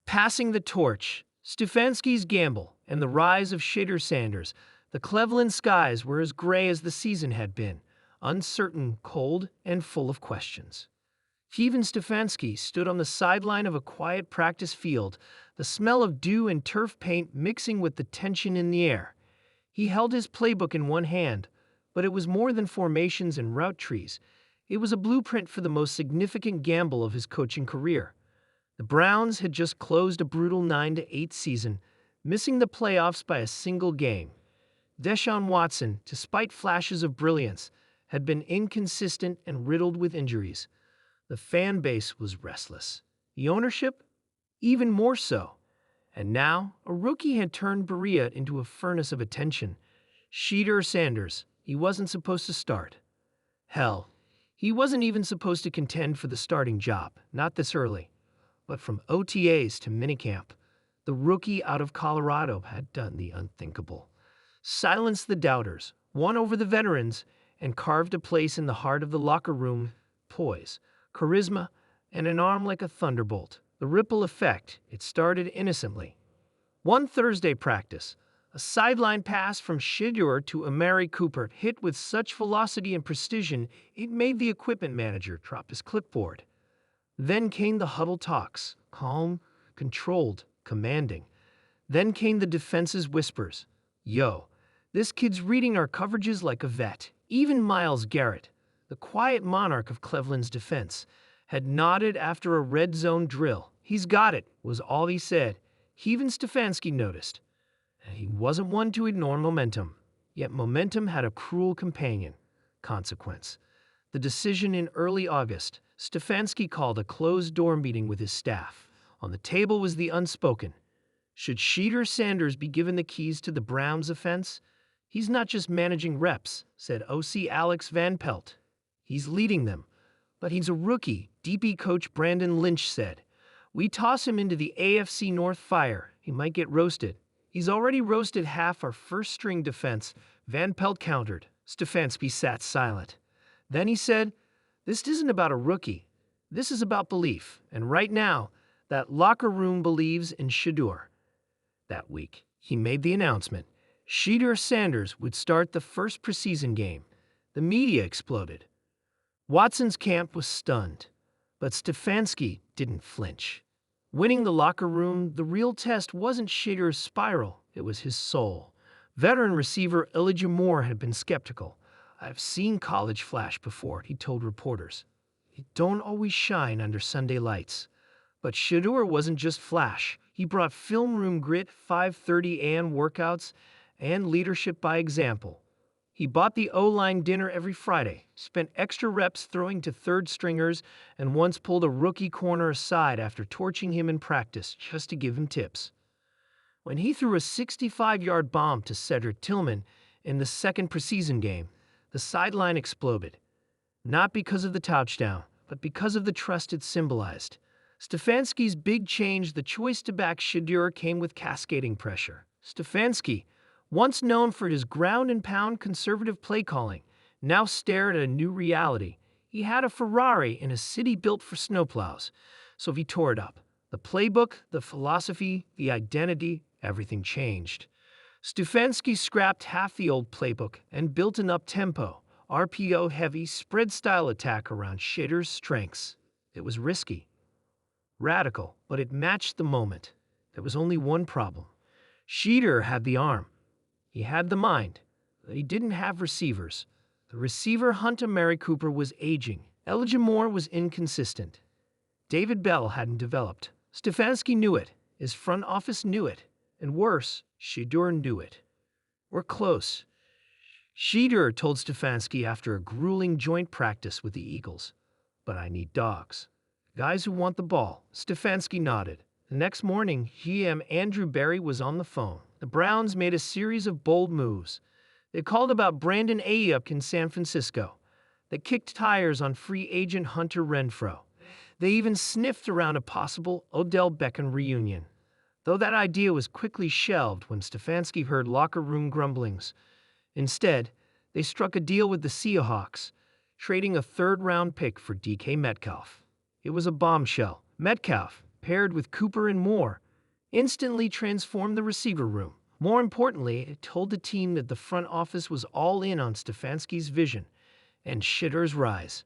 Passing the torch, Stefanski's gamble, and the rise of Shedeur Sanders, the Cleveland skies were as gray as the season had been, uncertain, cold, and full of questions. Even Stefanski stood on the sideline of a quiet practice field, the smell of dew and turf paint mixing with the tension in the air. He held his playbook in one hand, but it was more than formations and route trees. It was a blueprint for the most significant gamble of his coaching career. The Browns had just closed a brutal 9-8 season, missing the playoffs by a single game. Deshaun Watson, despite flashes of brilliance, had been inconsistent and riddled with injuries. The fan base was restless. The ownership? Even more so. And now, a rookie had turned Berea into a furnace of attention. Shedeur Sanders, he wasn't supposed to start. Hell, he wasn't even supposed to contend for the starting job, not this early. But from OTAs to minicamp, the rookie out of Colorado had done the unthinkable. Silenced the doubters, won over the veterans, and carved a place in the heart of the locker room. Poise, charisma, and an arm like a thunderbolt. The ripple effect, it started innocently. One Thursday practice, a sideline pass from Shedeur to Amari Cooper hit with such velocity and precision it made the equipment manager drop his clipboard. Then came the huddle talks, calm, controlled, commanding. Then came the defense's whispers. Yo, this kid's reading our coverages like a vet. Even Myles Garrett, the quiet monarch of Cleveland's defense, had nodded after a red zone drill. He's got it, was all he said. Even Stefanski noticed. He wasn't one to ignore momentum, yet momentum had a cruel companion, consequence. The decision in early August, Stefanski called a closed-door meeting with his staff. On the table was the unspoken. Should Shedeur Sanders be given the keys to the Browns' offense? He's not just managing reps, said OC Alex Van Pelt. He's leading them. But he's a rookie, DB coach Brandon Lynch said. We toss him into the AFC North fire. He might get roasted. He's already roasted half our first-string defense, Van Pelt countered. Stefanski sat silent. Then he said, this isn't about a rookie. This is about belief. And right now, that locker room believes in Shedeur. That week, he made the announcement. Shedeur Sanders would start the first preseason game. The media exploded. Watson's camp was stunned, but Stefanski didn't flinch. Winning the locker room, the real test wasn't Shedeur's spiral, it was his soul. Veteran receiver Elijah Moore had been skeptical. I've seen college flash before, he told reporters. It don't always shine under Sunday lights. But Shedeur wasn't just flash. He brought film room grit, 5:30 a.m. workouts, and leadership by example. He bought the O-line dinner every Friday, spent extra reps throwing to third stringers, and once pulled a rookie corner aside after torching him in practice just to give him tips. When he threw a 65-yard bomb to Cedric Tillman in the second preseason game, the sideline exploded. Not because of the touchdown, but because of the trust it symbolized. Stefanski's big change, the choice to back Shedeur, came with cascading pressure. Stefanski, once known for his ground-and-pound conservative play calling, now stared at a new reality. He had a Ferrari in a city built for snowplows, so he tore it up. The playbook, the philosophy, the identity, everything changed. Stefanski scrapped half the old playbook and built an up-tempo, RPO-heavy, spread-style attack around Shedeur's strengths. It was risky, radical, but it matched the moment. There was only one problem. Shedeur had the arm. He had the mind. He didn't have receivers. The receiver hunt of Amari Cooper was aging. Elijah Moore was inconsistent. David Bell hadn't developed. Stefanski knew it. His front office knew it. And worse, Shedeur knew it. We're close. Shedeur told Stefanski after a grueling joint practice with the Eagles. But I need dogs. Guys who want the ball. Stefanski nodded. The next morning, GM Andrew Berry was on the phone. The Browns made a series of bold moves. They called about Brandon Ayuk in San Francisco. They kicked tires on free agent Hunter Renfrow. They even sniffed around a possible Odell Beckham reunion. Though that idea was quickly shelved when Stefanski heard locker room grumblings. Instead, they struck a deal with the Seahawks, trading a third-round pick for DK Metcalf. It was a bombshell. Metcalf, paired with Cooper and Moore, instantly transformed the receiver room. More importantly, it told the team that the front office was all in on Stefanski's vision and Shedeur's rise.